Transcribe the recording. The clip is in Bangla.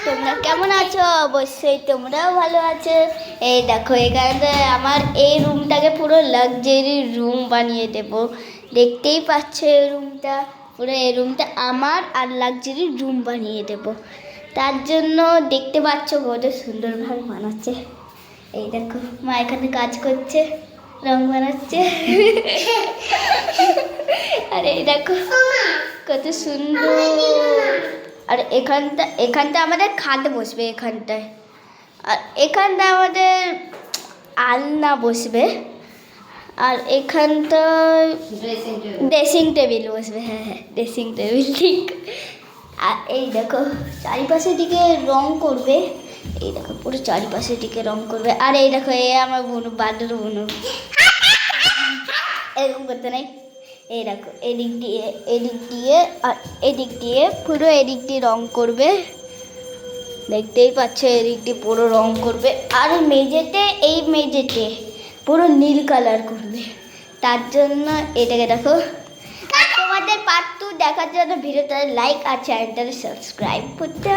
তোমরা কেমন আছো? অবশ্যই তোমরাও ভালো আছো। এই দেখো এখানে আমার এই রুমটাকে পুরো লাক্সারি রুম বানিয়ে দেব। দেখতেই পাচ্ছ এই রুমটা, পুরো এই রুমটা আমার আর লাক্সারি রুম বানিয়ে দেব। তার জন্য দেখতে পাচ্ছ কত সুন্দরভাবে বানাচ্ছে। এই দেখো মা এখানে কাজ করছে, রং বানাচ্ছে। আর এই দেখো কত সুন্দর। আর এখানটা আমাদের খাট বসবে এখানটায়, আর এখানটা আমাদের আলনা বসবে, আর এখানটায় ড্রেসিং টেবিল বসবে। হ্যাঁ, ড্রেসিং টেবিল ঠিক। আর এই দেখো চারিপাশের দিকে রং করবে। এই দেখো পুরো চারিপাশের দিকে রং করবে। আর এই দেখো এ আমার বোনু, বাদুর বোনু, এরকম করতে নেই। এই দেখো এদিক দিয়ে আর এদিক দিয়ে পুরো এদিক দিয়ে রং করবে। দেখতেই পাচ্ছ এদিক দিয়ে পুরো রং করবে। আর এই মেঝেতে পুরো নীল কালার করবে। তার জন্য এটাকে দেখো। আর তোমাদের পার্ট 2 দেখার জন্য ভিডিওটা লাইক আর চ্যানেলটা সাবস্ক্রাইব করতে